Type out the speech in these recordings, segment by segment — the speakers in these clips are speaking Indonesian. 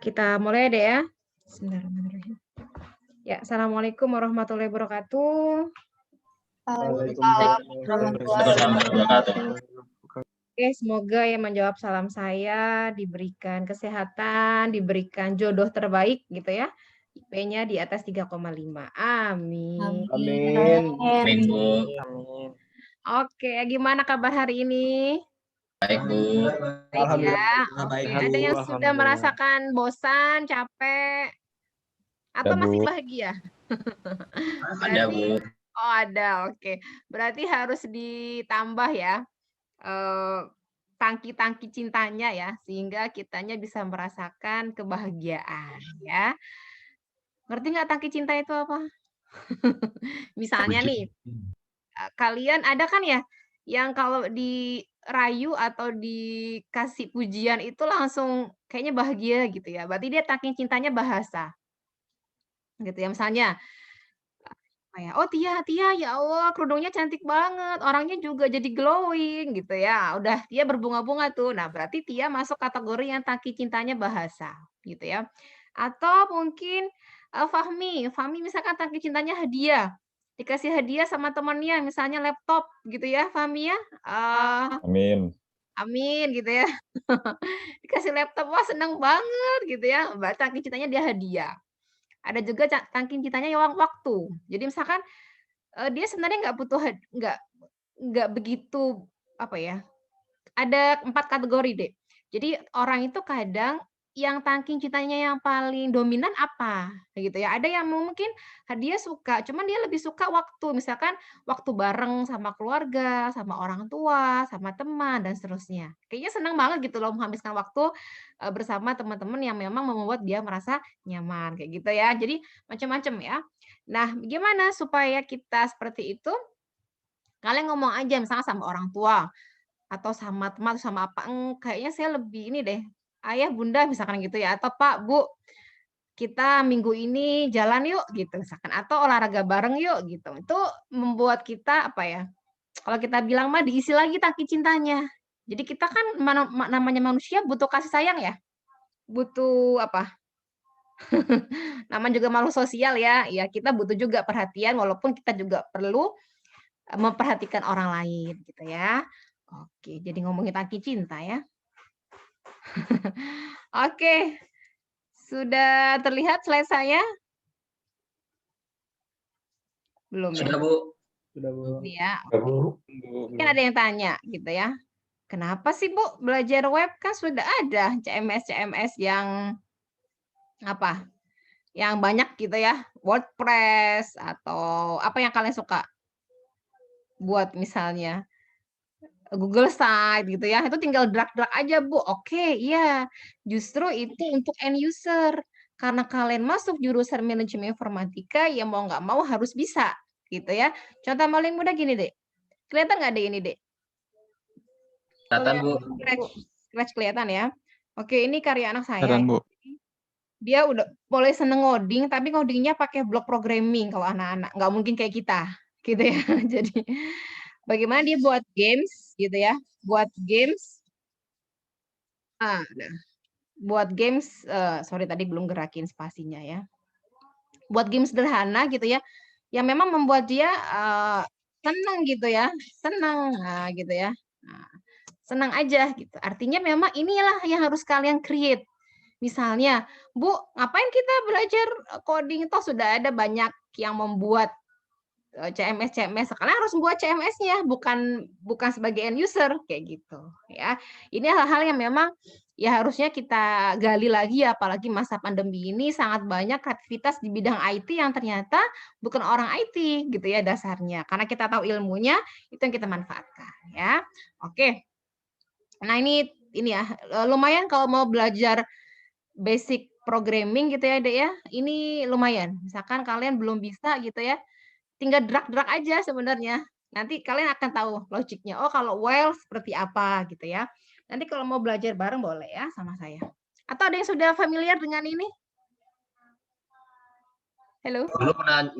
Kita mulai deh ya. Bismillahirrahmanirrahim. Ya, Assalamualaikum warahmatullahi wabarakatuh. Waalaikumsalam warahmatullahi wabarakatuh. Oke, semoga yang menjawab salam saya diberikan kesehatan, diberikan jodoh terbaik gitu ya. IP-nya di atas 3,5. Amin. Amin. Amin, Bu. Amin. Oke, gimana kabar hari ini? Baik, Bu. Baik ya. Alhamdulillah, Oke, baik, Bu. ada yang sudah Alhamdulillah. merasakan bosan, capek, atau Ada, masih Bu. bahagia? Ada, Bu. Oh, ada. Oke. Berarti harus ditambah ya tangki-tangki cintanya ya, sehingga kitanya bisa merasakan kebahagiaan ya. Ngerti nggak tangki cinta itu apa? Misalnya nih, kalian ada kan ya yang kalau dirayu atau dikasih pujian itu langsung kayaknya bahagia gitu ya. Berarti dia tangki cintanya bahasa. Gitu ya. Misalnya kayak, "Oh Tia Tia, ya Allah kerudungnya cantik banget, orangnya juga jadi glowing," gitu ya. Udah Tia berbunga-bunga tuh. Nah, berarti Tia masuk kategori yang tangki cintanya bahasa, gitu ya. Atau mungkin, Fahmi, Fahmi misalkan tangki cintanya hadiah, dikasih hadiah sama temannya misalnya laptop gitu ya, Fahmi ya, Amin. amin gitu ya. Dikasih laptop, wah seneng banget gitu ya, berarti tangki cintanya dia hadiah. Ada juga tangki cintanya yang waktu. Jadi misalkan dia sebenarnya nggak butuh nggak begitu, apa ya, ada 4 kategori deh. Jadi orang itu kadang yang tangking cintanya yang paling dominan apa, gitu ya. Ada yang mungkin dia suka, cuman dia lebih suka waktu, misalkan waktu bareng sama keluarga, sama orang tua, sama teman, dan seterusnya. Kayaknya senang banget gitu loh menghabiskan waktu, bersama teman-teman yang memang membuat dia merasa nyaman, kayak gitu ya. Jadi macam-macam ya. Nah, gimana supaya kita seperti itu? Kalian ngomong aja misalnya sama orang tua, atau sama teman, atau sama apa, kayaknya saya lebih ini deh, ayah, bunda misalkan gitu ya, atau Pak, Bu, kita minggu ini jalan yuk gitu misalkan, atau olahraga bareng yuk gitu. Itu membuat kita apa ya, kalau kita bilang mah diisi lagi tangki cintanya. Jadi kita kan namanya manusia butuh kasih sayang ya, butuh apa, namanya juga makhluk sosial ya, ya kita butuh juga perhatian walaupun kita juga perlu memperhatikan orang lain gitu ya. Oke, jadi ngomongin tangki cinta ya. Oke, sudah terlihat slide saya? Belum ya? Sudah, Bu. Sudah, Bu. Ini ya, Sudah, Bu. mungkin ada yang tanya gitu ya. Kenapa sih Bu belajar web kan sudah ada CMS-CMS yang apa, yang banyak gitu ya, WordPress atau apa yang kalian suka buat misalnya Google Site gitu ya, itu tinggal drag-drag aja Bu. Oke, iya, justru itu untuk end user. Karena kalian masuk jurusan manajemen informatika, ya mau nggak mau harus bisa, gitu ya. Contoh paling mudah gini Dek, kelihatan nggak Dek ini Dek? Kelihatan, Bu. Scratch kelihatan ya? Oke, ini karya anak saya. Kelihatan, Bu. Dia udah mulai seneng ngoding, tapi ngodingnya pakai block programming kalau anak-anak, nggak mungkin kayak kita, gitu ya. Jadi bagaimana dia buat games gitu ya, buat games nah, buat games, sorry tadi belum gerakin spasinya ya. Buat game sederhana gitu ya, yang memang membuat dia, senang gitu ya, senang, nah gitu ya. Nah, senang aja gitu. Artinya memang inilah yang harus kalian create. Misalnya, "Bu, ngapain kita belajar, coding? Toh sudah ada banyak yang membuat CMS-CMS, sekarang harus buat CMS-nya, bukan bukan sebagai end user, kayak gitu, ya. Ini hal-hal yang memang, ya harusnya kita gali lagi ya, apalagi masa pandemi ini sangat banyak aktivitas di bidang IT yang ternyata bukan orang IT, gitu ya dasarnya. Karena kita tahu ilmunya, itu yang kita manfaatkan, ya. Oke. Nah ini ya, lumayan kalau mau belajar basic programming gitu ya, Dek, ya, ini lumayan. Misalkan kalian belum bisa gitu ya, tinggal drag-drag aja sebenarnya. Nanti kalian akan tahu logiknya. Oh, kalau while seperti apa gitu ya. Nanti kalau mau belajar bareng boleh ya sama saya. Atau ada yang sudah familiar dengan ini? Halo? Dulu pernah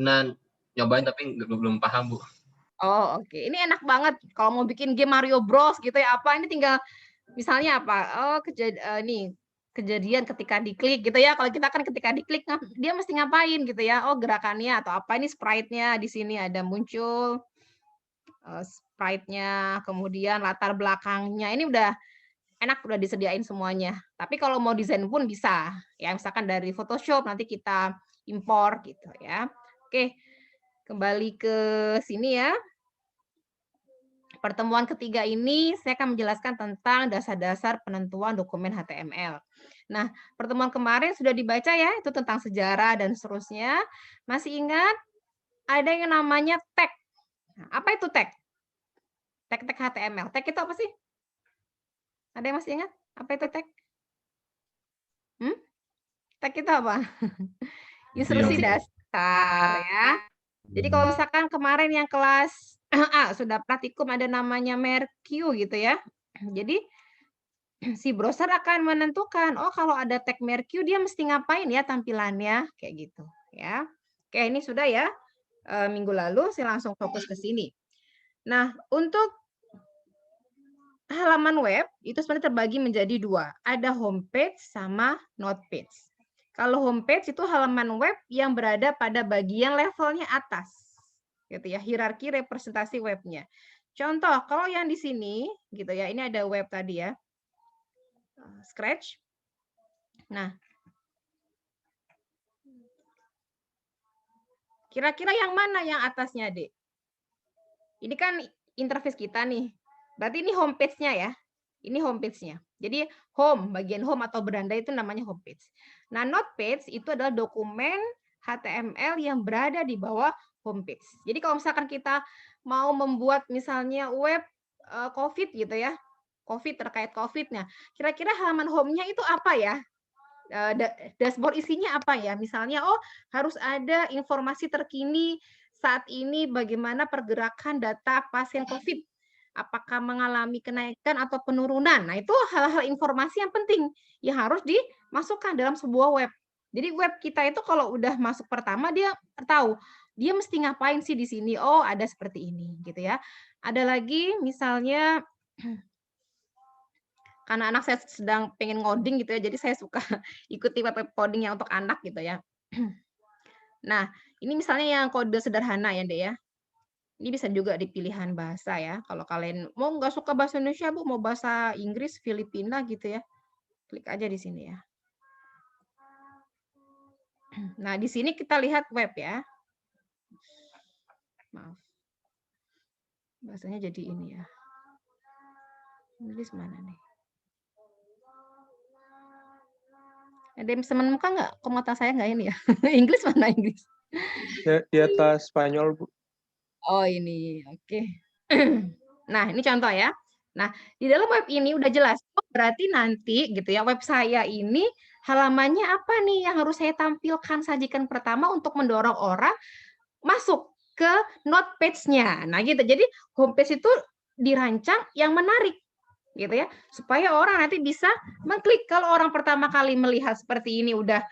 nyobain tapi belum paham, Bu. Oh, oke. Ini enak banget kalau mau bikin game Mario Bros gitu ya apa, ini tinggal misalnya apa, oh nih, kejadian ketika diklik gitu ya. Kalau kita kan ketika diklik dia mesti ngapain gitu ya. Oh, gerakannya atau apa ini sprite-nya di sini ada muncul sprite-nya, kemudian latar belakangnya. Ini udah enak, udah disediain semuanya. Tapi kalau mau desain pun bisa. Ya, misalkan dari Photoshop nanti kita impor gitu ya. Oke. Kembali ke sini ya. Pertemuan ketiga ini saya akan menjelaskan tentang dasar-dasar penentuan dokumen HTML. Nah, pertemuan kemarin sudah dibaca ya, itu tentang sejarah dan seterusnya. Masih ingat? Ada yang namanya tag. Nah, apa itu tag? Tag-tag HTML. Tag itu apa sih? Ada yang masih ingat? Apa itu tag? Tag itu apa? Instruksi dasar ya. Jadi kalau misalkan kemarin yang kelas A sudah praktikum ada namanya Mercue gitu ya. Jadi si browser akan menentukan, oh kalau ada tag Mercue dia mesti ngapain ya tampilannya kayak gitu ya. Oke, ini sudah ya. Minggu lalu saya langsung fokus ke sini. Nah, untuk halaman web itu sebenarnya terbagi menjadi dua. Ada homepage sama notepage. Kalau homepage itu halaman web yang berada pada bagian levelnya atas. Gitu ya, hierarki representasi webnya. Contoh, kalau yang di sini gitu ya, ini ada web tadi ya. Scratch. Nah, kira-kira yang mana yang atasnya, Dek? Ini kan interface kita nih. Berarti ini homepage-nya ya. Ini homepage-nya. Jadi home, bagian home atau beranda itu namanya homepage. Nah, notepage itu adalah dokumen HTML yang berada di bawah homepage. Jadi kalau misalkan kita mau membuat misalnya web COVID gitu ya, COVID terkait COVID-nya, kira-kira halaman home-nya itu apa ya? Dashboard isinya apa ya? Misalnya, oh harus ada informasi terkini saat ini bagaimana pergerakan data pasien COVID. Apakah mengalami kenaikan atau penurunan? Nah, itu hal-hal informasi yang penting yang harus dimasukkan dalam sebuah web. Jadi web kita itu kalau udah masuk pertama dia tahu dia mesti ngapain sih di sini. Oh, ada seperti ini gitu ya. Ada lagi misalnya karena anak saya sedang pengen ngoding gitu ya, jadi saya suka ikuti web coding yang untuk anak gitu ya. Nah, ini misalnya yang kode sederhana ya, Dek ya. Ini bisa juga di pilihan bahasa ya. Kalau kalian mau nggak suka bahasa Indonesia, Bu, mau bahasa Inggris, Filipina gitu ya. Klik aja di sini ya. Nah, di sini kita lihat web ya. Maaf. Bahasanya jadi ini ya. Inggris mana nih? Ada yang bisa menemukan nggak? Komota saya nggak ini ya? Inggris mana Inggris? Di atas Spanyol, Bu. Oh ini, oke. Nah, ini contoh ya. Nah, di dalam web ini udah jelas. Oh, berarti nanti gitu ya, web saya ini halamannya apa nih yang harus saya tampilkan, sajikan pertama untuk mendorong orang masuk ke note page-nya. Nah, gitu. Jadi homepage itu dirancang yang menarik gitu ya, supaya orang nanti bisa mengklik. Kalau orang pertama kali melihat seperti ini udah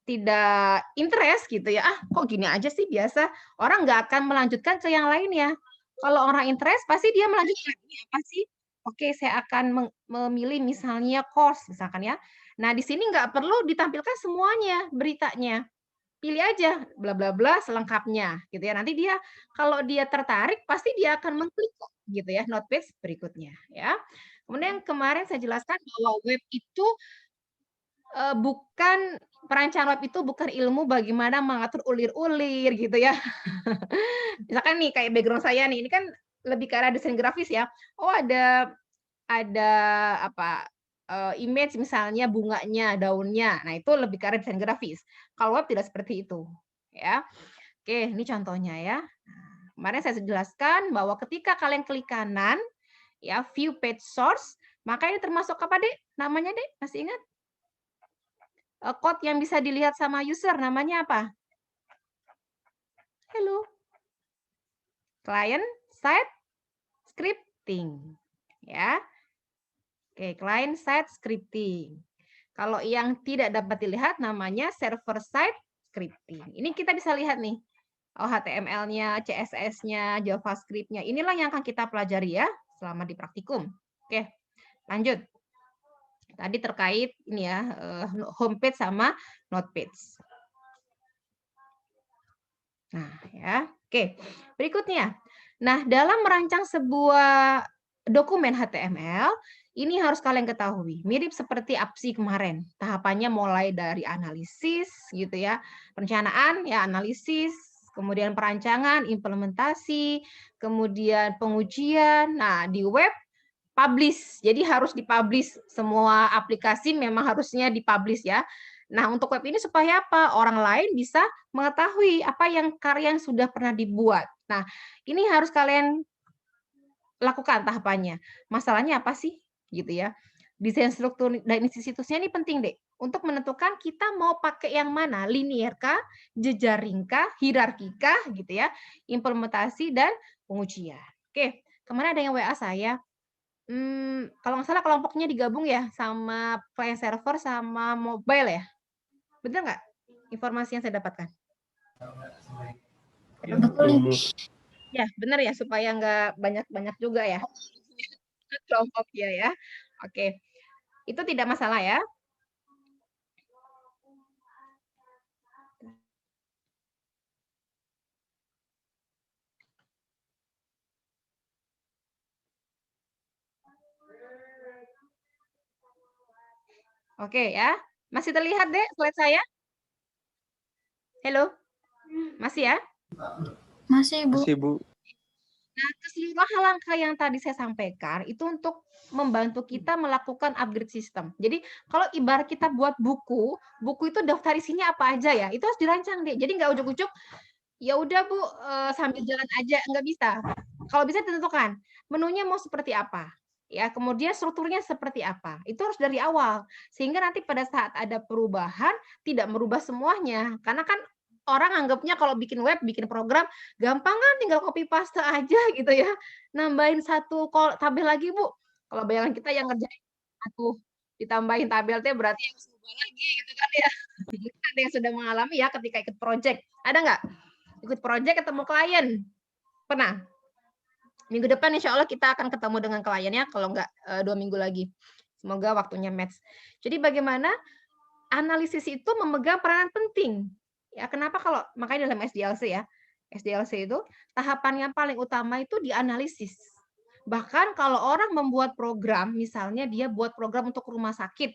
tidak interest gitu ya, ah kok gini aja sih biasa, orang nggak akan melanjutkan ke yang lainnya. Kalau orang interest pasti dia melanjutkan, ini apa sih? Oke, saya akan memilih misalnya course misalkan ya. Nah, di sini nggak perlu ditampilkan semuanya beritanya. Pilih aja bla bla bla selengkapnya gitu ya. Nanti dia kalau dia tertarik pasti dia akan mengklik kok gitu ya, note page berikutnya ya. Kemudian kemarin saya jelaskan bahwa web itu bukan perancangan web itu bukan ilmu bagaimana mengatur ulir-ulir gitu ya. Misalkan nih kayak background saya nih, ini kan lebih ke arah desain grafis ya. Oh ada apa image misalnya bunganya, daunnya. Nah, itu lebih ke arah desain grafis. Kalau web tidak seperti itu, ya. Oke, ini contohnya ya. Nah, kemarin saya jelaskan bahwa ketika kalian klik kanan, ya view page source, maka ini termasuk apa, Dek? Namanya, Dek? Masih ingat? Code yang bisa dilihat sama user namanya apa? Halo. Client side scripting. Ya. Oke, client side scripting. Kalau yang tidak dapat dilihat namanya server side scripting. Ini kita bisa lihat nih. Oh, HTML-nya, CSS-nya, JavaScript-nya. Inilah yang akan kita pelajari ya selama di praktikum. Oke, lanjut. Tadi terkait ini ya, homepage sama notepage. Nah, ya. Oke. Berikutnya. Nah, dalam merancang sebuah dokumen HTML, ini harus kalian ketahui, mirip seperti APSI kemarin. Tahapannya mulai dari analisis gitu ya, perencanaan ya analisis, kemudian perancangan, implementasi, kemudian pengujian. Nah, di web publish. Jadi harus dipublish. Semua aplikasi memang harusnya dipublish ya. Nah, untuk web ini supaya apa? Orang lain bisa mengetahui apa yang karya yang sudah pernah dibuat. Nah, ini harus kalian lakukan tahapannya. Masalahnya apa sih? Gitu ya. Desain struktur dan isi situsnya ini penting deh untuk menentukan kita mau pakai yang mana, linear kah, jejaring kah, hierarki kah gitu ya, implementasi dan pengujian. Oke, kemarin ada yang WA saya, kalau nggak salah kelompoknya digabung ya sama client server sama mobile ya? Bener nggak informasi yang saya dapatkan? Betul. Ya, bener ya supaya nggak banyak-banyak juga ya kelompoknya ya. Oke, itu tidak masalah ya. Oke ya, masih terlihat deh slide saya? Halo? Masih ya? Masih, Bu. Masih, Bu. Nah, keseluruhan langkah yang tadi saya sampaikan itu untuk membantu kita melakukan upgrade sistem. Jadi kalau ibarat kita buat buku, buku itu daftar isinya apa aja ya, itu harus dirancang deh. Jadi nggak ujuk-ujuk, ya udah Bu, sambil jalan aja, nggak bisa. Kalau bisa ditentukan, menunya mau seperti apa, ya, kemudian strukturnya seperti apa, itu harus dari awal. Sehingga nanti pada saat ada perubahan, tidak merubah semuanya. Karena kan orang anggapnya kalau bikin web, bikin program, gampang kan tinggal copy paste aja gitu ya. Nambahin satu tabel lagi Bu, kalau bayangan kita yang ngerjain satu, ditambahin tabel teh berarti harus ubah lagi gitu kan ya. Ada yang sudah mengalami ya ketika ikut project, ada nggak? Ikut project ketemu klien, pernah? Minggu depan insya Allah kita akan ketemu dengan kliennya, kalau nggak 2 minggu lagi. Semoga waktunya match. Jadi bagaimana analisis itu memegang peranan penting. Ya, kenapa kalau makanya dalam SDLC ya, SDLC itu tahapan yang paling utama itu dianalisis. Bahkan kalau orang membuat program, misalnya dia buat program untuk rumah sakit,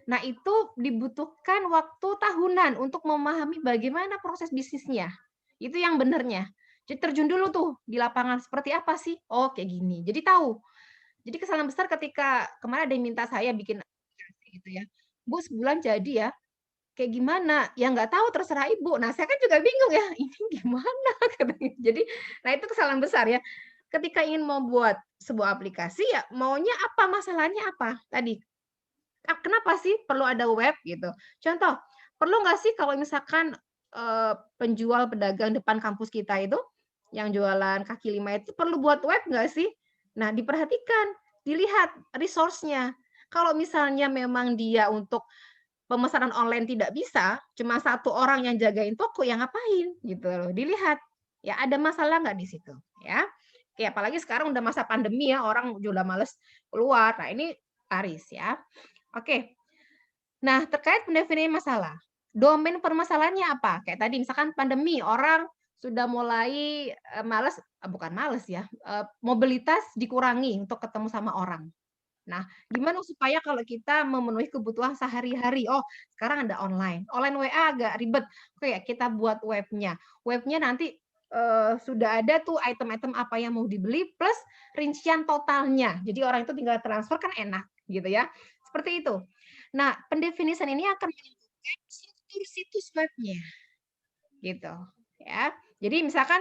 nah itu dibutuhkan waktu tahunan untuk memahami bagaimana proses bisnisnya. Itu yang benernya. Jadi terjun dulu tuh di lapangan seperti apa sih? Oh, kayak gini. Jadi tahu. Jadi kesalahan besar ketika kemarin ada yang minta saya bikin aplikasi gitu ya. Bu, sebulan jadi ya. Kayak gimana? Ya nggak tahu, terserah Ibu. Nah, saya kan juga bingung ya, ini gimana? Katanya. Jadi, nah itu kesalahan besar ya. Ketika ingin membuat sebuah aplikasi ya maunya apa, masalahnya apa? Tadi, kenapa sih perlu ada web gitu? Contoh, perlu nggak sih kalau misalkan, penjual pedagang depan kampus kita itu, yang jualan kaki lima itu perlu buat web nggak sih? Nah, diperhatikan, dilihat resource-nya. Kalau misalnya memang dia untuk pemesanan online tidak bisa, cuma satu orang yang jagain toko, yang ngapain? Gitu loh, dilihat. Ya ada masalah nggak di situ, ya. Oke, apalagi sekarang udah masa pandemi ya, orang udah males keluar. Nah, ini laris ya. Oke. Nah, terkait pendefinisian masalah, domain permasalahannya apa? Kayak tadi misalkan pandemi, orang sudah mulai, males bukan males ya, mobilitas dikurangi untuk ketemu sama orang. Nah, gimana supaya kalau kita memenuhi kebutuhan sehari-hari? Oh, sekarang ada online. Online WA agak ribet. Oke, kita buat webnya. Webnya nanti, sudah ada tuh item-item apa yang mau dibeli plus rincian totalnya. Jadi orang itu tinggal transfer kan enak gitu ya. Seperti itu. Nah, pendefinisian ini akan menentukan struktur situs webnya, gitu ya. Jadi misalkan,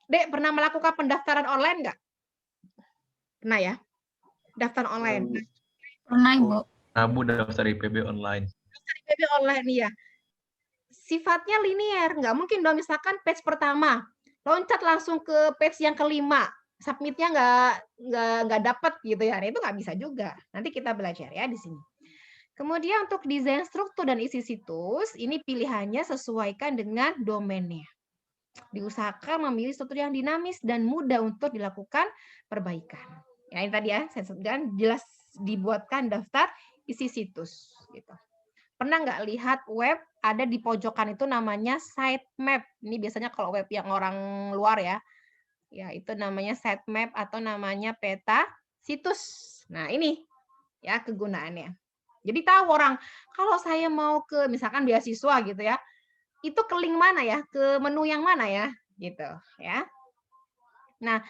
Dek pernah melakukan pendaftaran online nggak? Pernah ya? Daftar online. Pernah, Ibu. Abu daftar IPB online. Daftar IPB online, iya. Sifatnya linear, nggak mungkin dong misalkan page pertama, loncat langsung ke page yang kelima, submit-nya nggak dapet gitu ya. Nah, itu nggak bisa juga. Nanti kita belajar ya di sini. Kemudian untuk desain struktur dan isi situs, ini pilihannya sesuaikan dengan domainnya. Diusahakan memilih struktur yang dinamis dan mudah untuk dilakukan perbaikan. Ya, ini tadi ya, saya sebutkan jelas dibuatkan daftar isi situs gitu. Pernah nggak lihat web ada di pojokan itu namanya sitemap. Ini biasanya kalau web yang orang luar ya. Ya, itu namanya sitemap atau namanya peta situs. Nah, ini ya kegunaannya. Jadi tahu orang kalau saya mau ke misalkan beasiswa gitu ya, itu ke link mana ya, ke menu yang mana ya, gitu ya. Nah,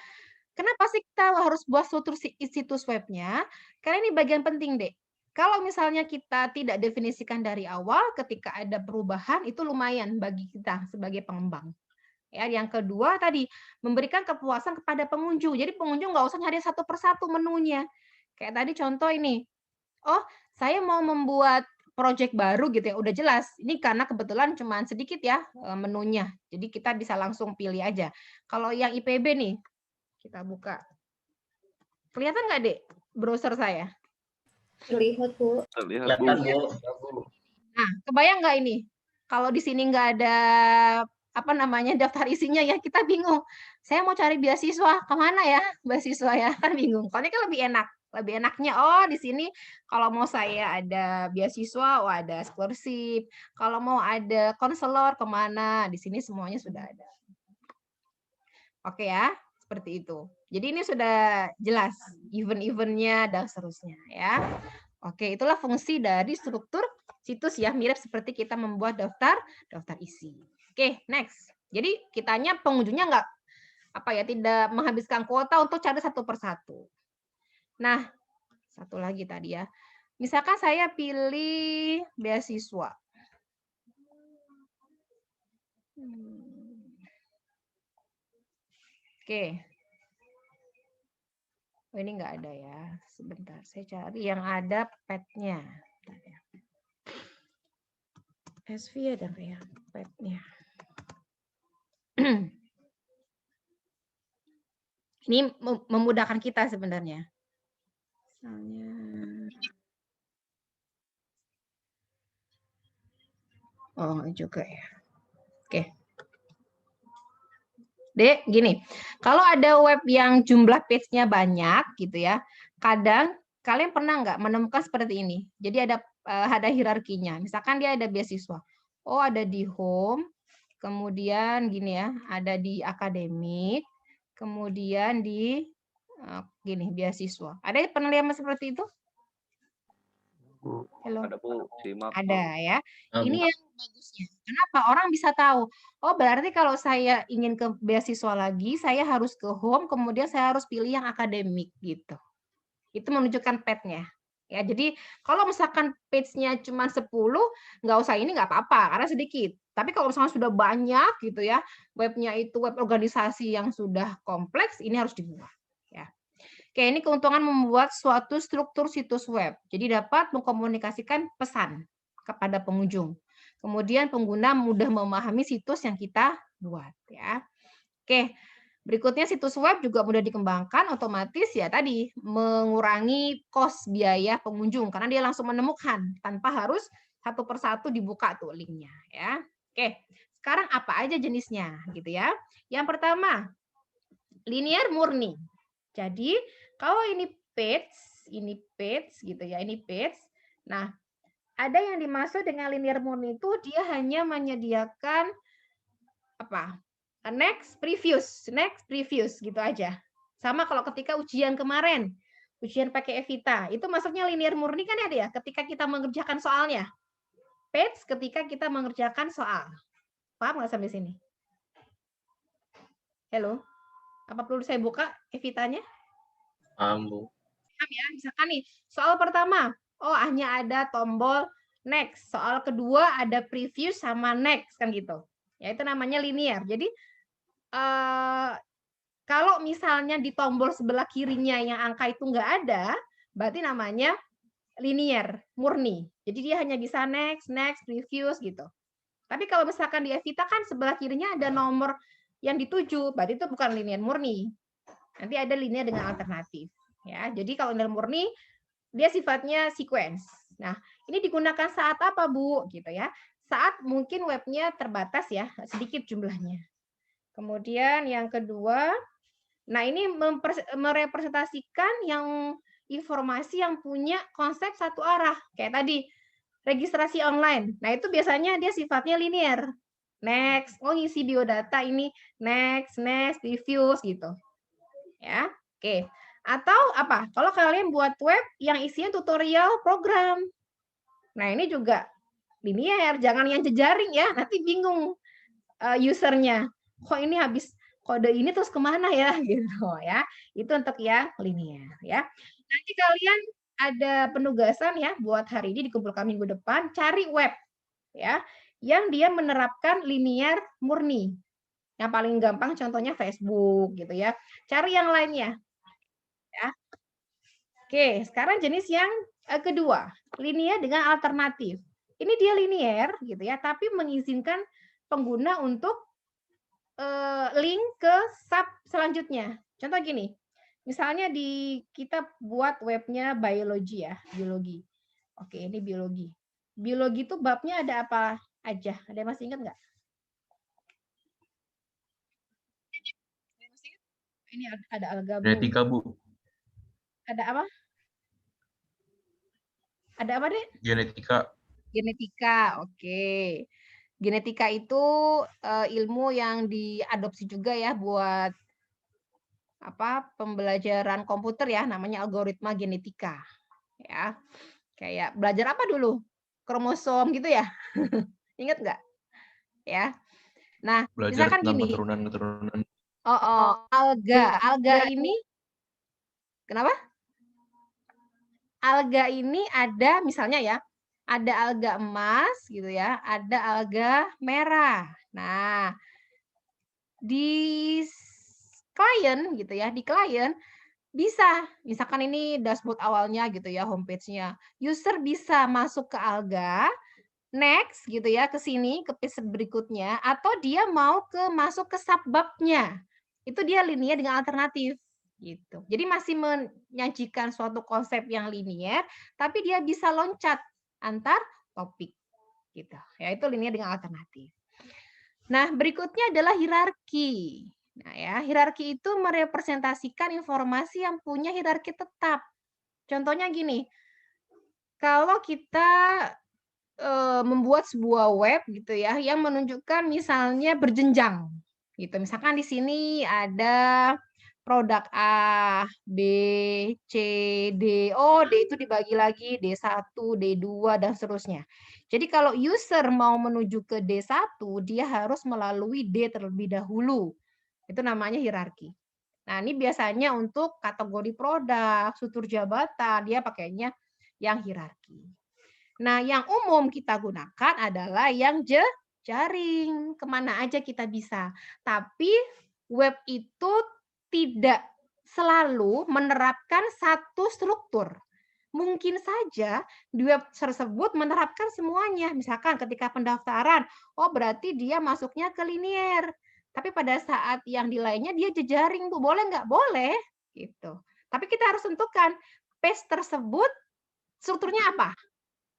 kenapa sih kita harus buat situs webnya? Karena ini bagian penting, Dek. Kalau misalnya kita tidak definisikan dari awal, ketika ada perubahan itu lumayan bagi kita sebagai pengembang. Ya, yang kedua tadi memberikan kepuasan kepada pengunjung. Jadi pengunjung nggak usah nyari satu persatu menunya. Kayak tadi contoh ini, oh saya mau membuat project baru gitu ya, udah jelas. Ini karena kebetulan cuma sedikit ya menunya. Jadi kita bisa langsung pilih aja. Kalau yang IPB nih, kita buka. Kelihatan nggak, Dek, browser saya? Terlihat, Bu. Kelihatan, Bu. Nah, kebayang nggak ini? Kalau di sini nggak ada apa namanya daftar isinya ya, kita bingung. Saya mau cari beasiswa, kemana ya beasiswa ya? Kan bingung. Soalnya kan lebih enak. Lebih enaknya, oh di sini kalau mau saya ada beasiswa, oh ada scholarship. Kalau mau ada konselor, kemana? Di sini semuanya sudah ada. Oke ya, seperti itu. Jadi ini sudah jelas event-eventnya dan seterusnya ya. Oke, itulah fungsi dari struktur situs ya, mirip seperti kita membuat daftar isi. Oke, next. Jadi kitanya pengunjungnya nggak apa ya, tidak menghabiskan kuota untuk cari satu persatu. Nah, satu lagi tadi ya. Misalkan saya pilih beasiswa. Oke. Oh, ini nggak ada ya. Sebentar, saya cari yang ada pet-nya. SV ada nggak ya pet-nya? Ini memudahkan kita sebenarnya. Misalnya, oh juga ya. Oke. Dek, gini, kalau ada web yang jumlah page-nya banyak gitu ya, kadang kalian pernah nggak menemukan seperti ini? Jadi ada hierarkinya. Misalkan dia ada beasiswa. Oh, ada di home, kemudian gini ya, ada di akademik, kemudian di gini beasiswa. Ada pernah lihat seperti itu? Halo. Ada, Bu. Simak. Ada ya. Ini yang bagusnya. Kenapa? Orang bisa tahu. Oh, berarti kalau saya ingin ke beasiswa lagi, saya harus ke home, kemudian saya harus pilih yang akademik gitu. Itu menunjukkan pet-nya. Ya, jadi kalau misalkan page-nya cuma 10, nggak usah ini nggak apa-apa karena sedikit. Tapi kalau misalnya sudah banyak gitu ya, webnya itu web organisasi yang sudah kompleks, ini harus dibuat. Ya. Oke, ini keuntungan membuat suatu struktur situs web. Jadi dapat mengkomunikasikan pesan kepada pengunjung. Kemudian pengguna mudah memahami situs yang kita buat ya. Oke, berikutnya situs web juga mudah dikembangkan, otomatis ya tadi mengurangi kos biaya pengunjung karena dia langsung menemukan tanpa harus satu persatu dibuka tuh linknya ya. Oke, sekarang apa aja jenisnya gitu ya. Yang pertama, linear murni. Jadi kalau ini page gitu ya, ini page. Nah, ada yang dimaksud dengan linear murni itu dia hanya menyediakan apa? Next, previous gitu aja. Sama kalau ketika ujian kemarin, ujian pakai Evita, itu masuknya linear murni kan ya dia, ketika kita mengerjakan soalnya. Page ketika kita mengerjakan soal. Paham nggak sampai sini? Halo? Apa perlu saya buka Evitanya? Paham, Bu. Ya, misalkan nih, soal pertama, oh hanya ada tombol next. Soal kedua ada preview sama next kan gitu. Ya itu namanya linear. Jadi kalau misalnya di tombol sebelah kirinya yang angka itu nggak ada, berarti namanya linear, murni. Jadi dia hanya bisa next, previews gitu. Tapi kalau misalkan di Evita kan sebelah kirinya ada nomor yang dituju, berarti itu bukan linear murni. Nanti ada linear dengan alternatif. Ya, jadi kalau linear murni dia sifatnya sequence. Nah, ini digunakan saat apa, Bu? Gitu ya. Saat mungkin webnya terbatas ya, sedikit jumlahnya. Kemudian yang kedua, nah ini merepresentasikan informasi yang punya konsep satu arah. Kayak tadi, registrasi online. Nah, itu biasanya dia sifatnya linear. Next, oh ngisi biodata ini, next, reviews gitu. Ya, oke. Atau apa? Kalau kalian buat web yang isinya tutorial program. Nah, ini juga linear, jangan yang jejaring ya, nanti bingung usernya. Kok ini habis kode ini terus kemana ya gitu ya. Itu untuk yang linear ya. Nanti kalian ada penugasan ya buat hari ini dikumpulkan minggu depan, cari web ya yang dia menerapkan linear murni. Yang paling gampang contohnya Facebook gitu ya. Cari yang lainnya. Ya. Oke, sekarang jenis yang kedua, linear dengan alternatif. Ini dia linear gitu ya, tapi mengizinkan pengguna untuk link ke sub selanjutnya. Contoh gini, misalnya kita buat webnya biologi ya, biologi. Oke, ini biologi. Biologi itu babnya ada apa aja? Ada yang masih ingat nggak? Ini ada alga, Bu. Genetika, Bu. Ada apa? Ada apa, Dek? Genetika. Genetika, oke. Genetika itu ilmu yang diadopsi juga ya buat pembelajaran komputer ya, namanya algoritma genetika. Ya. Kayak belajar apa dulu? Kromosom gitu ya? Ingat nggak? Ya. Nah, Belajar misalkan tentang gini. keturunan. Alga ini kenapa? Alga ini ada misalnya ya, ada alga emas gitu ya, ada alga merah. Nah, di klien gitu ya, di klien bisa, misalkan ini dashboard awalnya gitu ya, homepage-nya. User bisa masuk ke alga, next gitu ya, ke sini, ke page berikutnya, atau dia mau masuk ke subbab-nya. Itu dia linear dengan alternatif gitu. Jadi masih menyajikan suatu konsep yang linear, tapi dia bisa loncat antar topik gitu. Ya itu linear dengan alternatif. Nah, berikutnya adalah hierarki. Nah, ya, hierarki itu merepresentasikan informasi yang punya hierarki tetap. Contohnya gini, kalau kita membuat sebuah web gitu ya, yang menunjukkan misalnya berjenjang, gitu. Misalkan di sini ada produk A, B, C, D. Oh, D itu dibagi lagi D1, D2 dan seterusnya. Jadi kalau user mau menuju ke D1, dia harus melalui D terlebih dahulu. Itu namanya hierarki. Nah, ini biasanya untuk kategori produk, struktur jabatan, dia pakainya yang hierarki. Nah, yang umum kita gunakan adalah yang jejaring. Kemana aja kita bisa. Tapi web itu tidak selalu menerapkan satu struktur. Mungkin saja di web tersebut menerapkan semuanya. Misalkan ketika pendaftaran, oh berarti dia masuknya ke linear. Tapi pada saat yang di lainnya dia jejaring, Bu. Boleh nggak? Boleh. Gitu. Tapi kita harus tentukan page tersebut strukturnya apa.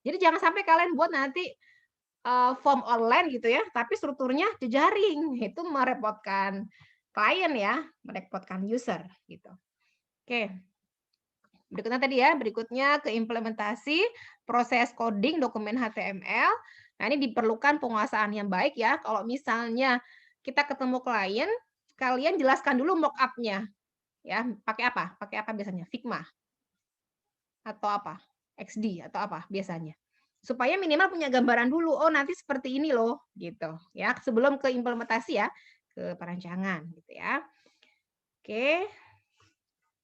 Jadi jangan sampai kalian buat nanti form online gitu ya, tapi strukturnya jejaring. Itu merepotkan klien ya, merepotkan user gitu. Oke. Berikutnya tadi ya, berikutnya ke implementasi proses coding dokumen HTML. Nah, ini diperlukan penguasaan yang baik ya. Kalau misalnya kita ketemu klien, kalian jelaskan dulu mock-up-nya. Ya, pakai apa? Pakai apa biasanya? Figma atau apa? XD atau apa biasanya? Supaya minimal punya gambaran dulu. Oh, nanti seperti ini loh, gitu. Ya, sebelum ke implementasi ya, ke perancangan gitu ya. Oke.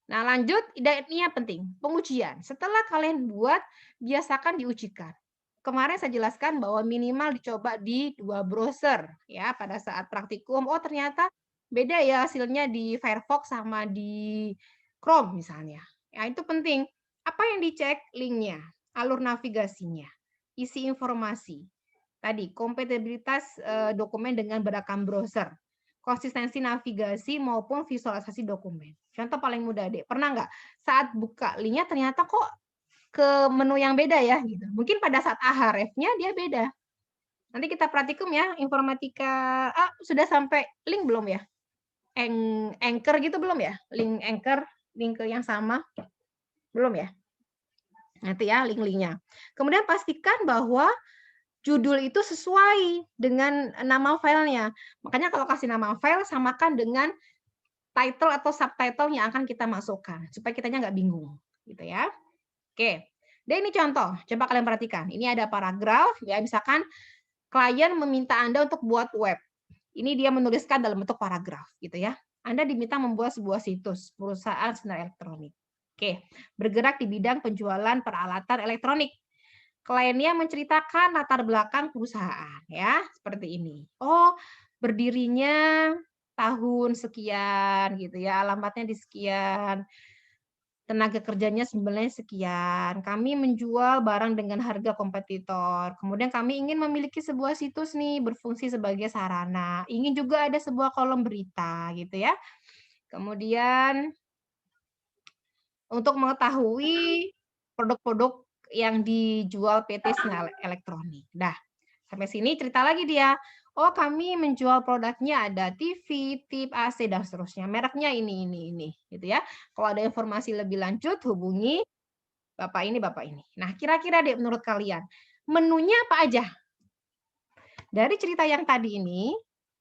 Nah, lanjut, ini yang penting, pengujian. Setelah kalian buat, biasakan diujikan. Kemarin saya jelaskan bahwa minimal dicoba di 2 browser ya pada saat praktikum. Oh, ternyata beda ya hasilnya di Firefox sama di Chrome misalnya. Ya, itu penting. Apa yang dicek? Linknya, alur navigasinya, isi informasi. Tadi, kompatibilitas dokumen dengan beragam browser, konsistensi navigasi maupun visualisasi dokumen. Contoh paling mudah, Dek. Pernah nggak saat buka linknya ternyata kok ke menu yang beda ya? Gitu. Mungkin pada saat ahref-nya dia beda. Nanti kita praktikum ya, informatika. Sudah sampai link belum ya? Anchor gitu belum ya? Link Anchor, link ke yang sama. Belum ya? Nanti ya link-linknya. Kemudian pastikan bahwa judul itu sesuai dengan nama filenya. Makanya kalau kasih nama file, samakan dengan title atau subtitle yang akan kita masukkan. Supaya kitanya nggak bingung. Gitu ya. Oke. Dan ini contoh. Coba kalian perhatikan. Ini ada paragraf. Ya, misalkan klien meminta Anda untuk buat web. Ini dia menuliskan dalam bentuk paragraf. Gitu ya. Anda diminta membuat sebuah situs perusahaan sinar elektronik. Oke, bergerak di bidang penjualan peralatan elektronik. Kliennya menceritakan latar belakang perusahaan, ya, seperti ini. Oh, berdirinya tahun sekian, gitu ya, alamatnya di sekian, tenaga kerjanya sebenarnya sekian. Kami menjual barang dengan harga kompetitor. Kemudian kami ingin memiliki sebuah situs nih, berfungsi sebagai sarana. Ingin juga ada sebuah kolom berita, gitu ya. Kemudian untuk mengetahui produk-produk yang dijual PT Sinar Elektronik. Dah, sampai sini cerita lagi dia. Oh, kami menjual produknya ada TV, tip, AC, dan seterusnya. Mereknya ini, gitu ya. Kalau ada informasi lebih lanjut, hubungi Bapak ini, Bapak ini. Nah, kira-kira deh menurut kalian, menunya apa aja? Dari cerita yang tadi ini,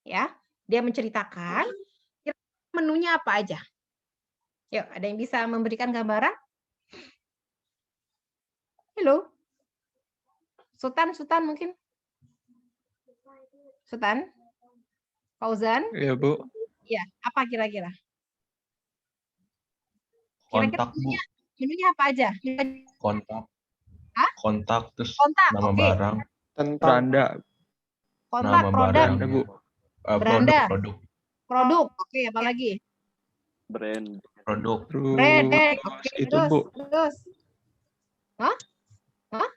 ya, dia menceritakan, menunya apa aja? Yuk, ada yang bisa memberikan gambaran? Halo? Sultan mungkin? Sultan? Fauzan? Ya, Bu. Ya, apa kira-kira? Kontak, Bu. Menunya apa aja? Kontak. Hah? Kontak, terus Kontak, nama oke. barang. Tentang beranda. Kontak, Nama produk, barangnya, Bu. Beranda. Produk. Oke, apa lagi? Brand. Produk. Brand, Terus oke, itu, Bu. terus. Hah?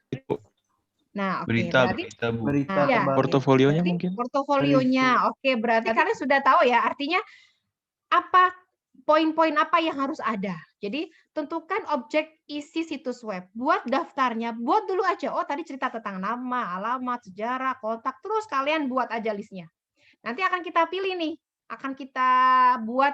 Itu Nah, oke, Berita, berarti Bu. Berita ya, terbaru. portofolionya berarti mungkin. portofolionya. Oke, berarti kalian sudah tahu ya artinya apa poin-poin apa yang harus ada. Jadi tentukan objek isi situs web. Buat daftarnya, buat dulu aja. Oh, tadi cerita tentang nama, alamat, sejarah, kontak. Terus kalian buat aja listnya. Nanti akan kita pilih nih, akan kita buat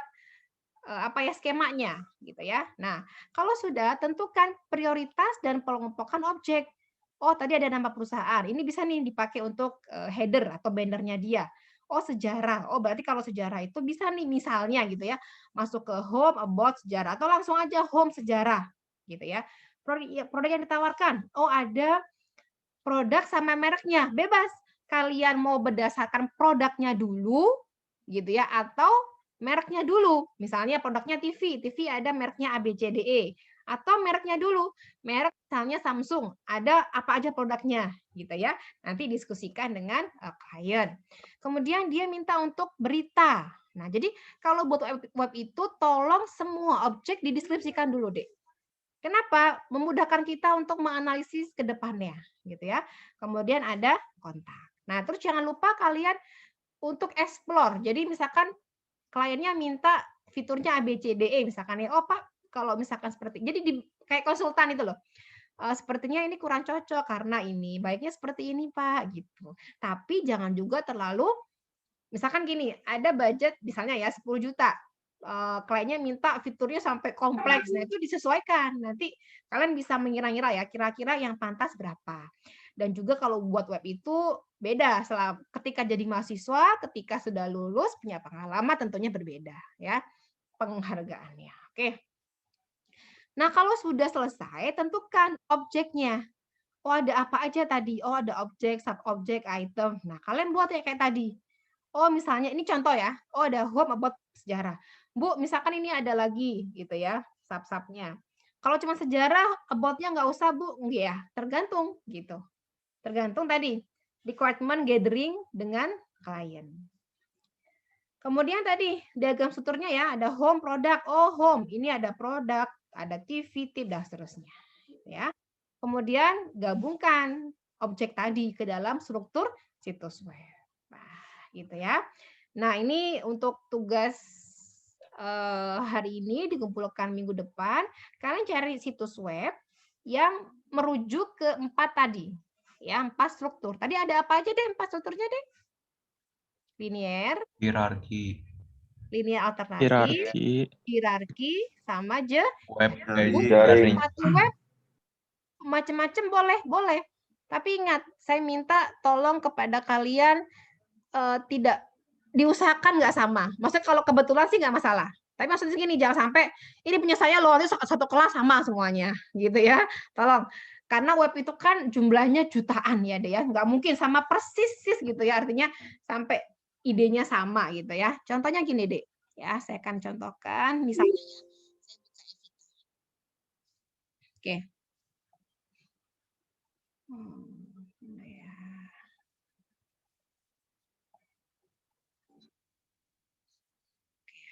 apa ya skemanya gitu ya. Nah, kalau sudah tentukan prioritas dan pengelompokan objek. Oh, tadi ada nama perusahaan. Ini bisa nih dipakai untuk header atau bannernya dia. Oh, sejarah. Oh, berarti kalau sejarah itu bisa nih misalnya gitu ya, masuk ke home about sejarah atau langsung aja home sejarah gitu ya. Produk yang ditawarkan. Oh, ada produk sama mereknya. Bebas. Kalian mau berdasarkan produknya dulu gitu ya atau mereknya dulu. Misalnya produknya TV ada mereknya ABCDE atau mereknya dulu, merek misalnya Samsung, ada apa aja produknya gitu ya. Nanti diskusikan dengan klien. Kemudian dia minta untuk berita. Nah, jadi kalau buat web itu tolong semua objek dideskripsikan dulu, Dek. Kenapa? Memudahkan kita untuk menganalisis ke depannya, gitu ya. Kemudian ada kontak. Nah, terus jangan lupa kalian untuk explore. Jadi misalkan kliennya minta fiturnya ABCDE misalkan ya. Oh, Pak, kalau misalkan seperti jadi kayak konsultan itu loh. Sepertinya ini kurang cocok karena ini, baiknya seperti ini, Pak, gitu. Tapi jangan juga terlalu misalkan gini, ada budget misalnya ya 10 juta. Kliennya minta fiturnya sampai kompleks. Nah, itu disesuaikan. Nanti kalian bisa mengira-ngira ya, kira-kira yang pantas berapa. Dan juga kalau buat web itu beda. Ketika jadi mahasiswa, ketika sudah lulus, punya pengalaman tentunya berbeda ya penghargaannya. Oke. Nah, kalau sudah selesai, tentukan objeknya. Oh, ada apa aja tadi? Oh, ada objek, sub-objek, item. Nah, kalian buat ya kayak tadi. Oh, misalnya ini contoh ya. Oh, ada home about sejarah. Bu, misalkan ini ada lagi gitu ya, sub-subnya. Kalau cuma sejarah, about-nya nggak usah, Bu. Enggak ya, tergantung gitu. Tergantung tadi requirement gathering dengan klien. Kemudian tadi diagram strukturnya ya, ada home product. Oh, home. Ini ada produk, ada TV, tip dan seterusnya. Ya. Kemudian gabungkan objek tadi ke dalam struktur situs web. Gitu ya. Nah, ini untuk tugas hari ini dikumpulkan minggu depan. Kalian cari situs web yang merujuk ke 4 tadi. Ya, 4 struktur. Tadi ada apa aja deh 4 strukturnya deh? Linier, Hierarki. linear alternatif, Hierarki. hierarki, sama Web Jaring. satu web macam-macam boleh. Tapi ingat, saya minta tolong kepada kalian tidak diusahakan nggak sama. Maksudnya kalau kebetulan sih nggak masalah. Tapi maksudnya gini, jangan sampai ini punya saya loh, nanti satu kelas sama semuanya, gitu ya. Tolong. Karena web itu kan jumlahnya jutaan ya, deh ya. Nggak mungkin sama persis gitu ya. Artinya sampai idenya sama gitu ya. Contohnya gini, Dek. Ya, saya akan contohkan misalnya. Oke.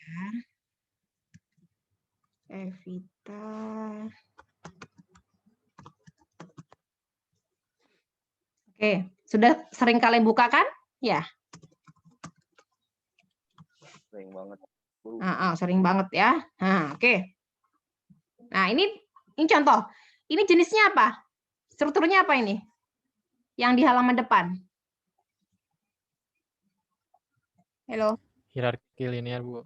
Ya. Evita. Oke, sudah sering kalian buka kan? Ya. Sering banget. Sering banget ya. Nah, oke. Nah, ini contoh. Ini jenisnya apa? Strukturnya apa ini? Yang di halaman depan. Halo. Hierarki linear, Bu.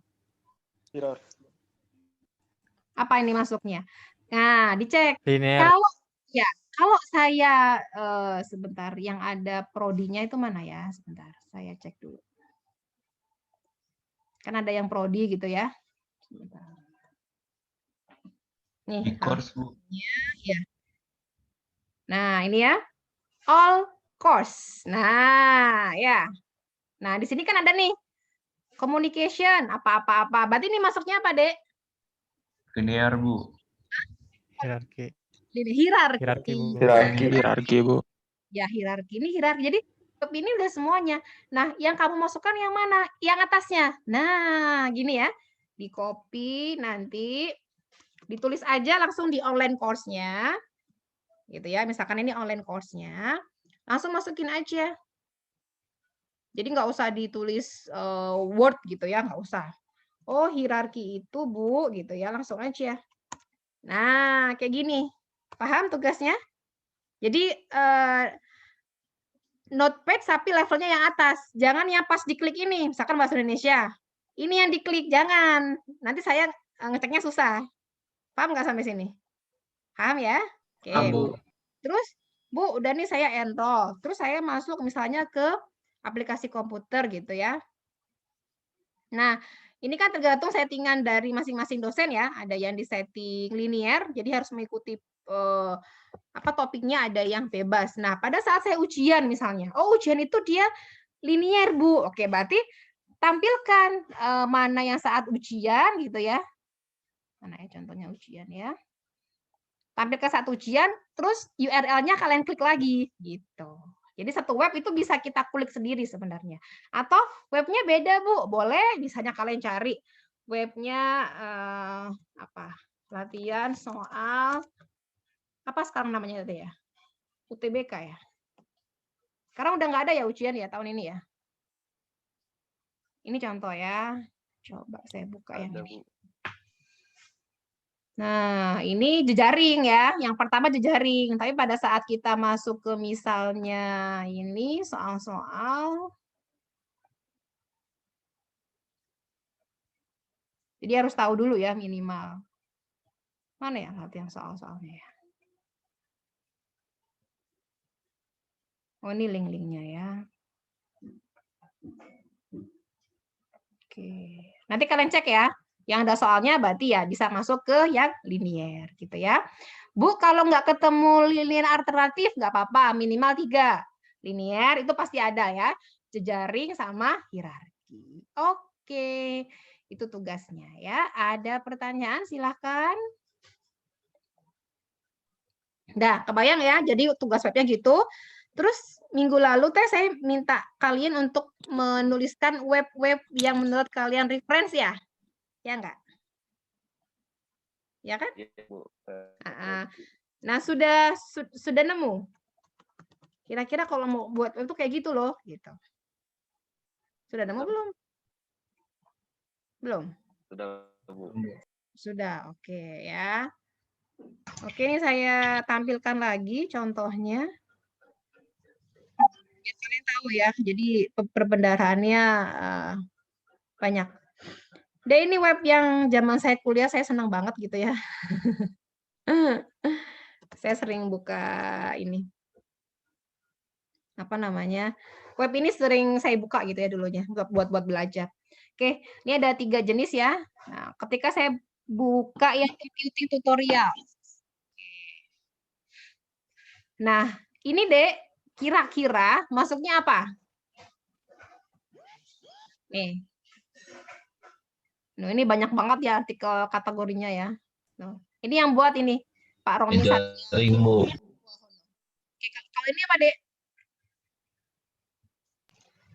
Apa ini masuknya? Nah, dicek. Linear. Kalau saya sebentar, yang ada prodinya itu mana ya? Sebentar, saya cek dulu. Kan ada yang prodi gitu ya. Sebentar. Nih, Di course, Bu. ya. Nah, ini ya. All course. Nah, ya. Nah, di sini kan ada nih communication, apa-apa-apa. Berarti ini masuknya apa, Dek? Linear, Bu. Hierarki. Hierarki. Bu. Hierarki, Bu. Ya, hierarki. Ini hierarki. Jadi, ini udah semuanya. Nah, yang kamu masukkan yang mana? Yang atasnya. Nah, gini ya. Di copy, nanti ditulis aja langsung di online course-nya. Gitu ya. Misalkan ini online course-nya. Langsung masukin aja. Jadi nggak usah ditulis Word gitu ya, nggak usah. Oh, hierarki itu, Bu, gitu ya, langsung aja. Nah, kayak gini. Paham tugasnya? Jadi notepad tapi levelnya yang atas. Jangan yang pas diklik ini, misalkan bahasa Indonesia. Ini yang diklik, jangan. Nanti saya ngeceknya susah. Paham nggak sampai sini? Paham ya? Oke. Paham, Bu. Terus, Bu, udah nih saya enroll. Terus saya masuk misalnya ke aplikasi komputer gitu ya. Nah, ini kan tergantung settingan dari masing-masing dosen ya. Ada yang di setting linear, jadi harus mengikuti topiknya, ada yang bebas. Nah, pada saat saya ujian misalnya, ujian itu dia linear, Bu. Oke, berarti tampilkan mana yang saat ujian gitu ya. Mana ya contohnya ujian ya. Tampilkan saat ujian, terus URL-nya kalian klik lagi gitu. Jadi satu web itu bisa kita kulik sendiri sebenarnya. Atau webnya beda, Bu. Boleh, misalnya kalian cari webnya latihan soal apa sekarang namanya itu ya? UTBK ya. Sekarang udah nggak ada ya ujian ya tahun ini ya. Ini contoh ya. Coba saya buka yang ini. Nah, ini jejaring ya. Yang pertama jejaring. Tapi pada saat kita masuk ke misalnya ini soal-soal. Jadi harus tahu dulu ya minimal. Mana ya latihan soal-soalnya ya. Oh, ini link-linknya ya. Oke. Nanti kalian cek ya. Yang ada soalnya berarti ya bisa masuk ke yang linear gitu ya. Bu, kalau nggak ketemu linear alternatif nggak apa-apa, minimal 3. Linear itu pasti ada ya. Jejaring sama hierarki. Oke, itu tugasnya ya. Ada pertanyaan silahkan. Nah, kebayang ya, jadi tugas webnya gitu. Terus minggu lalu saya minta kalian untuk menuliskan web-web yang menurut kalian reference ya. Ya enggak? Ya kan? Nah, sudah nemu. Kira-kira kalau mau buat web itu kayak gitu loh, gitu. Sudah nemu belum? Belum? Sudah, Bu. Sudah, oke ya. Oke, ini saya tampilkan lagi contohnya. Biar kalian tahu ya, jadi perbendaharaannya banyak. Deh ini web yang zaman saya kuliah saya senang banget gitu ya. Saya sering buka ini. Apa namanya? Web ini sering saya buka gitu ya dulunya buat belajar. Oke, ini ada 3 jenis ya. Nah, ketika saya buka yang computing tutorial. Nah, ini Dek, kira-kira masuknya apa? Nih. Nah, ini banyak banget ya artikel kategorinya ya. Nah, ini yang buat ini, Pak Romi. Jejaring, Bu. Oke, kalau ini apa, Dek?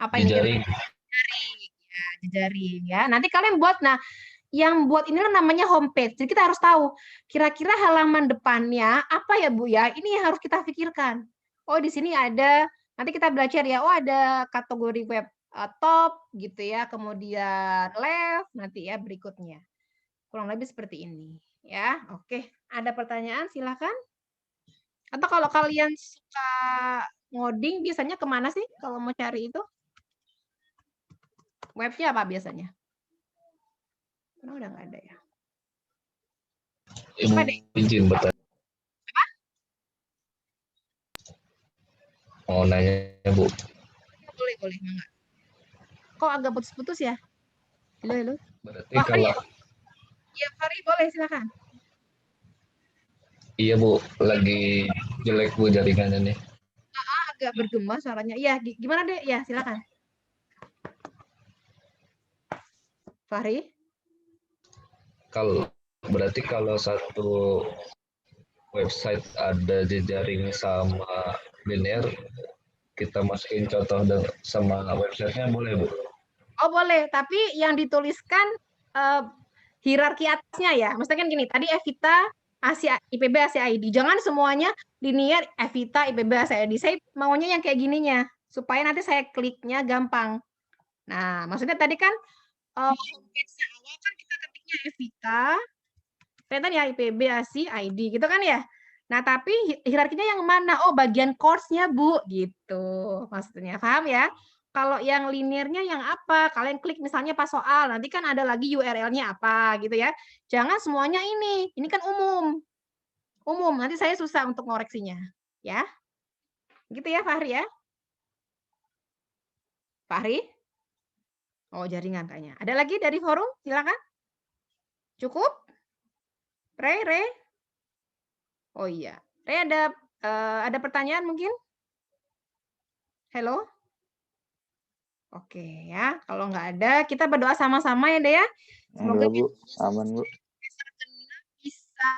Apa ini? Jejaring. Jejaring. Ya, jejaring ya. Nanti kalian buat, nah, yang buat ini namanya homepage. Jadi kita harus tahu kira-kira halaman depannya apa ya Bu ya? Ini yang harus kita pikirkan. Oh di sini ada, nanti kita belajar ya. Oh ada kategori web top gitu ya, kemudian left nanti ya berikutnya. Kurang lebih seperti ini ya. Oke, ada pertanyaan silakan. Atau kalau kalian suka ngoding biasanya kemana sih kalau mau cari itu? Webnya apa biasanya? Karena udah nggak ada ya. Ibu izin bertanya. Apa? Mau nanya, Bu. Boleh, enggak. Kok agak putus-putus ya? Halo. Berarti Wah, kalau ya, Fahri boleh silakan. iya, Bu, lagi jelek Bu jaringannya nih. Agak bergema suaranya. Iya, gimana Dek? Ya, silakan. Fahri? Berarti kalau satu website ada jejaring sama linear, kita masukin contoh sama websitenya boleh, Bu? Oh, boleh. Tapi yang dituliskan hierarki atasnya ya. Maksudnya kan gini, tadi Evita, IPB, ACID. Jangan semuanya linear, Evita, IPB, ACID. Saya maunya yang kayak gininya. Supaya nanti saya kliknya gampang. Nah, maksudnya tadi kan homepage awal kan kita ketiknya Evita, kelihatan ya IPB, ASI, ID gitu kan ya. Nah, tapi hierarkinya yang mana? Oh, bagian course-nya, Bu, gitu. Maksudnya, paham ya? Kalau yang linearnya yang apa? Kalian klik misalnya pas soal, nanti kan ada lagi URL-nya apa gitu ya. Jangan semuanya ini. Ini kan umum. Umum, nanti saya susah untuk ngoreksinya, ya. Gitu ya, Fahri ya. Fahri? Oh, jaringan kayaknya. Ada lagi dari forum? Silakan. Cukup? Re? Oh iya. Re ada pertanyaan mungkin? Halo? Oke ya, kalau nggak ada, kita berdoa sama-sama ya deh ya. Semoga Enggak, Bu. Aman, Bu. bisa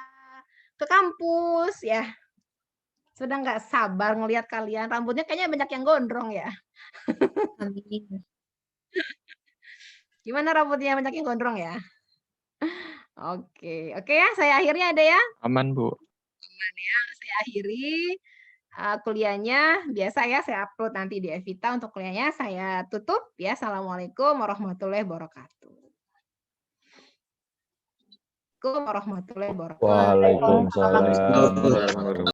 ke kampus ya. Sudah nggak sabar ngelihat kalian. Rambutnya kayaknya banyak yang gondrong ya. Amin. Gimana rambutnya banyak yang gondrong ya? Oke ya, saya akhiri ada ya. Aman, Bu. Aman ya, saya akhiri. Kuliahnya biasa ya saya upload nanti di Evita untuk kuliahnya saya tutup ya. Assalamualaikum warahmatullahi wabarakatuh. Waalaikumsalam warahmatullahi wabarakatuh. Waalaikumsalam.